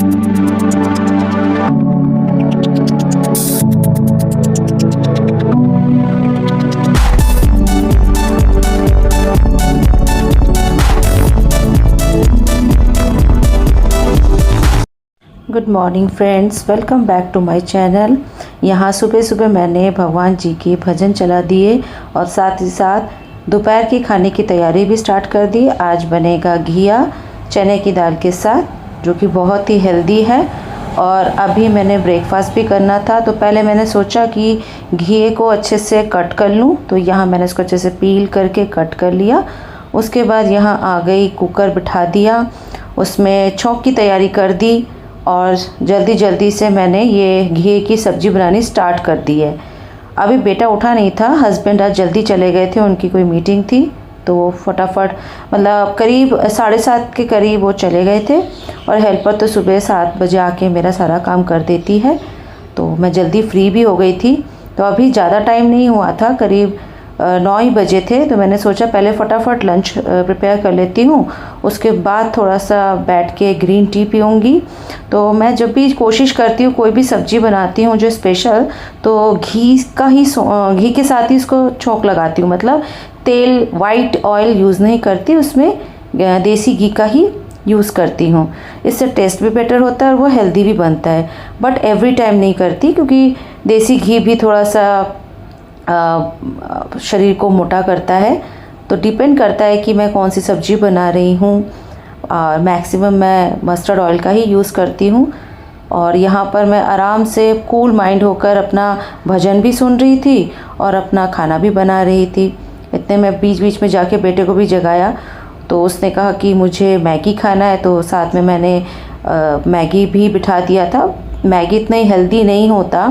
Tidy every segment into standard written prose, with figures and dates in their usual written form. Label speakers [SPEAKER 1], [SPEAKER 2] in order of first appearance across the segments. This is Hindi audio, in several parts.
[SPEAKER 1] Good morning friends, welcome back to my channel. यहाँ सुबह सुबह मैंने भगवान जी के भजन चला दिए और साथ ही साथ दोपहर के खाने की तैयारी भी स्टार्ट कर दी। आज बनेगा घिया चने की दाल के साथ, जो कि बहुत ही हेल्दी है। और अभी मैंने ब्रेकफास्ट भी करना था, तो पहले मैंने सोचा कि घिए को अच्छे से कट कर लूँ। तो यहाँ मैंने इसको अच्छे से पील करके कट कर लिया। उसके बाद यहाँ आ गई, कुकर बिठा दिया, उसमें छौंक की तैयारी कर दी और जल्दी जल्दी से मैंने ये घी की सब्ज़ी बनानी स्टार्ट कर दी है। अभी बेटा उठा नहीं था, हस्बैंड आज जल्दी चले गए थे, उनकी कोई मीटिंग थी, तो वो फटाफट मतलब करीब 7:30 के करीब वो चले गए थे। और हेल्पर तो सुबह 7 बजे आके मेरा सारा काम कर देती है, तो मैं जल्दी फ्री भी हो गई थी। तो अभी ज़्यादा टाइम नहीं हुआ था, करीब 9 ही बजे थे। तो मैंने सोचा पहले फटाफट लंच प्रिपेयर कर लेती हूँ, उसके बाद थोड़ा सा बैठ के ग्रीन टी पीऊँगी। तो मैं जब भी कोशिश करती हूँ कोई भी सब्ज़ी बनाती हूँ जो स्पेशल, तो घी के साथ ही इसको छौंक लगाती हूँ। मतलब तेल, वाइट ऑयल यूज़ नहीं करती, उसमें देसी घी का ही यूज़ करती हूँ। इससे टेस्ट भी बेटर होता है और वो हेल्दी भी बनता है। बट एवरी टाइम नहीं करती, क्योंकि देसी घी भी थोड़ा सा शरीर को मोटा करता है। तो डिपेंड करता है कि मैं कौन सी सब्ज़ी बना रही हूँ। मैक्सिमम मैं मस्टर्ड ऑयल का ही यूज़ करती हूँ। और यहाँ पर मैं आराम से कूल माइंड होकर अपना भजन भी सुन रही थी और अपना खाना भी बना रही थी। इतने में बीच बीच में जाके बेटे को भी जगाया, तो उसने कहा कि मुझे मैगी खाना है, तो साथ में मैंने मैगी भी बिठा दिया था। मैगी इतना ही हेल्दी नहीं होता,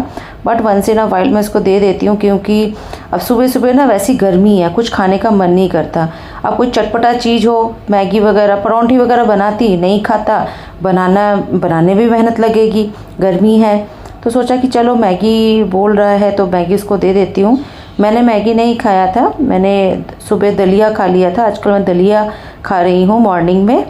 [SPEAKER 1] but once in a while मैं इसको दे देती हूँ, क्योंकि अब सुबह सुबह ना वैसी गर्मी है, कुछ खाने का मन नहीं करता। अब कोई चटपटा चीज़ हो, मैगी वगैरह, परौंठी वगैरह बनाती नहीं खाता, बनाने में मेहनत लगेगी, गर्मी है। तो सोचा कि चलो मैगी बोल रहा है तो मैगी उसको दे देती हूँ। मैंने मैगी नहीं खाया था, मैंने सुबह दलिया खा लिया था। आजकल मैं दलिया खा रही हूँ मॉर्निंग में,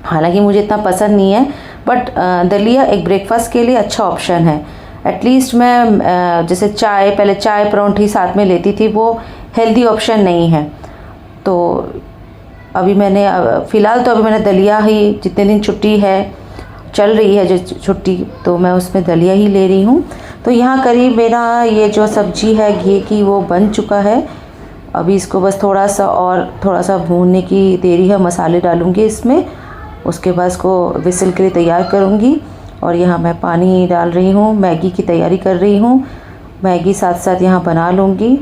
[SPEAKER 1] हालांकि मुझे इतना पसंद नहीं है, बट दलिया एक ब्रेकफास्ट के लिए अच्छा ऑप्शन है। एटलीस्ट मैं जैसे पहले चाय परौंठी साथ में लेती थी, वो हेल्दी ऑप्शन नहीं है। तो अभी मैंने फ़िलहाल तो अभी मैंने दलिया ही, जितने दिन छुट्टी है चल रही है जो छुट्टी, तो मैं उसमें दलिया ही ले रही हूँ। तो यहाँ करीब मेरा ये जो सब्ज़ी है घी की वो बन चुका है। अभी इसको बस थोड़ा सा भूनने की देरी है। मसाले डालूँगी इसमें, उसके बाद इसको विसल के लिए तैयार करूँगी। और यहाँ मैं पानी डाल रही हूँ, मैगी की तैयारी कर रही हूँ। मैगी साथ साथ यहाँ बना लूँगी।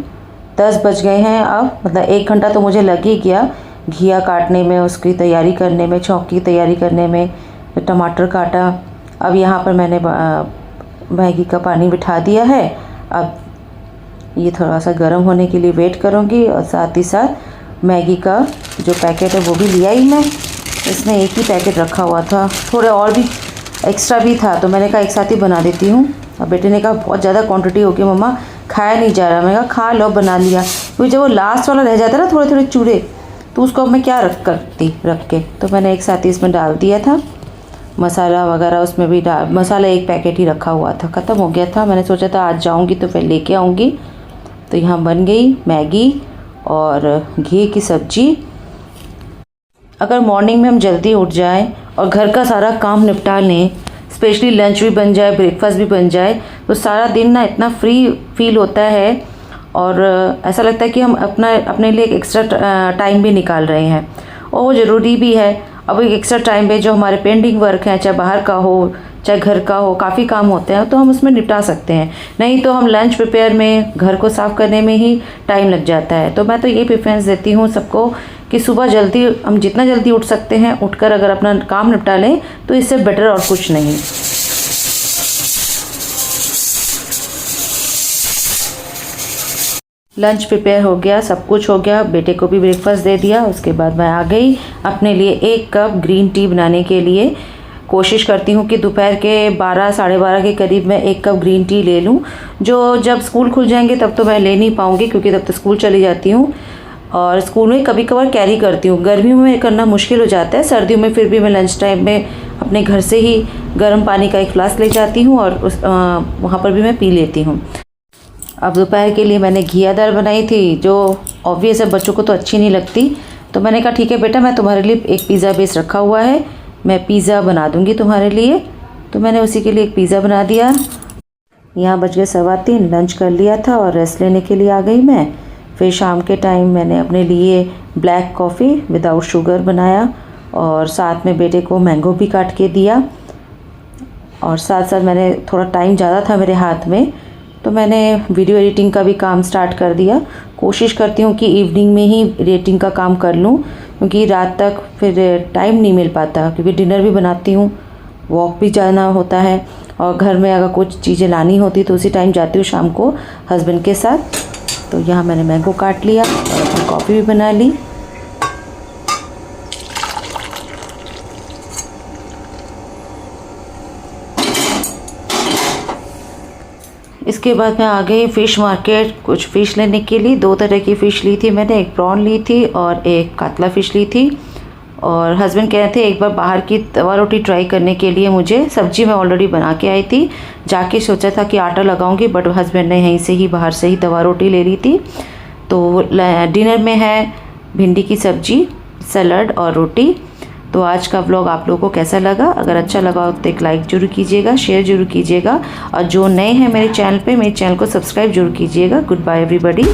[SPEAKER 1] 10 बज गए हैं अब, मतलब 1 घंटा तो मुझे लग ही गया घिया काटने में, उसकी तैयारी करने में, छौंक की तैयारी करने में। टमाटर काटा। अब यहाँ पर मैंने मैगी का पानी बिठा दिया है। अब ये थोड़ा सा गर्म होने के लिए वेट करूँगी। और साथ ही साथ मैगी का जो पैकेट है वो भी लिया ही मैं। इसमें एक ही पैकेट रखा हुआ था, थोड़े और भी एक्स्ट्रा भी था, तो मैंने कहा एक साथ ही बना देती हूँ। अब बेटे ने कहा बहुत ज़्यादा क्वांटिटी हो गई मम्मा, खाया नहीं जा रहा। मैंने कहा खा लो, बना लिया। क्योंकि जब वो लास्ट वाला रह जाता है ना थोड़े थोड़े चूड़े, तो उसको अब मैं क्या रख के, तो मैंने एक साथ ही इसमें डाल दिया था। मसाला वगैरह उसमें भी मसाला एक पैकेट ही रखा हुआ था, ख़त्म हो गया था। मैंने सोचा था आज जाऊँगी तो फिर लेके आऊँगी। तो यहाँ बन गई मैगी और घी की सब्ज़ी। अगर मॉर्निंग में हम जल्दी उठ जाएं और घर का सारा काम निपटा लें, स्पेशली लंच भी बन जाए, ब्रेकफास्ट भी बन जाए, तो सारा दिन ना इतना फ्री फील होता है। और ऐसा लगता है कि हम अपने लिए एक एक्स्ट्रा टाइम भी निकाल रहे हैं, और वो ज़रूरी भी है। अब एक एक्स्ट्रा टाइम पे जो हमारे पेंडिंग वर्क हैं, चाहे बाहर का हो चाहे घर का हो, काफ़ी काम होते हैं, तो हम उसमें निपटा सकते हैं। नहीं तो हम लंच प्रिपेयर में, घर को साफ़ करने में ही टाइम लग जाता है। तो मैं तो ये प्रेफरेंस देती हूँ सबको कि सुबह जल्दी, हम जितना जल्दी उठ सकते हैं उठकर अगर अपना काम निपटा लें तो इससे बेटर और कुछ नहीं। लंच प्रिपेयर हो गया, सब कुछ हो गया, बेटे को भी ब्रेकफास्ट दे दिया। उसके बाद मैं आ गई अपने लिए 1 कप ग्रीन टी बनाने के लिए। कोशिश करती हूँ कि दोपहर के 12 साढ़े 12 के करीब मैं 1 कप ग्रीन टी ले लूँ। जो जब स्कूल खुल जाएंगे तब तो मैं ले नहीं पाऊँगी, क्योंकि तब तो स्कूल चली जाती हूँ। और स्कूल में कभी कभार कैरी करती हूँ। गर्मियों में करना मुश्किल हो जाता है, सर्दियों में फिर भी मैं लंच टाइम में अपने घर से ही गर्म पानी का एक गिलास ले जाती हूँ और वहाँ पर भी मैं पी लेती हूँ। अब दोपहर के लिए मैंने घिया दाल बनाई थी, जो ऑब्वियस है बच्चों को तो अच्छी नहीं लगती, तो मैंने कहा ठीक है बेटा, मैं तुम्हारे लिए एक पिज़्ज़ा बेस रखा हुआ है, मैं पिज़्ज़ा बना दूँगी तुम्हारे लिए। तो मैंने उसी के लिए एक पिज़्ज़ा बना दिया। यहाँ बज गए 3:15, लंच कर लिया था और रेस्ट लेने के लिए आ गई मैं। फिर शाम के टाइम मैंने अपने लिए ब्लैक कॉफ़ी विदाउट शुगर बनाया और साथ में बेटे को मैंगो भी काट के दिया। और साथ साथ मैंने थोड़ा टाइम ज़्यादा था मेरे हाथ में, तो मैंने वीडियो एडिटिंग का भी काम स्टार्ट कर दिया। कोशिश करती हूँ कि इवनिंग में ही एडिटिंग का काम कर लूँ, क्योंकि रात तक फिर टाइम नहीं मिल पाता, क्योंकि डिनर भी बनाती हूँ, वॉक भी जाना होता है और घर में अगर कुछ चीज़ें लानी होती तो उसी टाइम जाती हूँ शाम को हस्बैंड के साथ। तो यहाँ मैंने मैंगो काट लिया और अपनी कॉफ़ी भी बना ली। इसके बाद मैं आ गई फ़िश मार्केट कुछ फ़िश लेने के लिए। 2 तरह की फ़िश ली थी मैंने, एक प्रॉन ली थी और एक कातला फ़िश ली थी। और हस्बैंड कह रहे थे एक बार बाहर की तवा रोटी ट्राई करने के लिए मुझे। सब्जी मैं ऑलरेडी बना के आई थी, जाके सोचा था कि आटा लगाऊंगी, बट हस्बैंड ने यहीं से ही बाहर से ही तवा रोटी ले ली थी। तो डिनर में है भिंडी की सब्जी, सलाद और रोटी। तो आज का व्लॉग आप लोगों को कैसा लगा? अगर अच्छा लगा तो एक लाइक जरूर कीजिएगा, शेयर जरूर कीजिएगा और जो नए हैं मेरे चैनल पे, मेरे चैनल को सब्सक्राइब जरूर कीजिएगा। Goodbye everybody.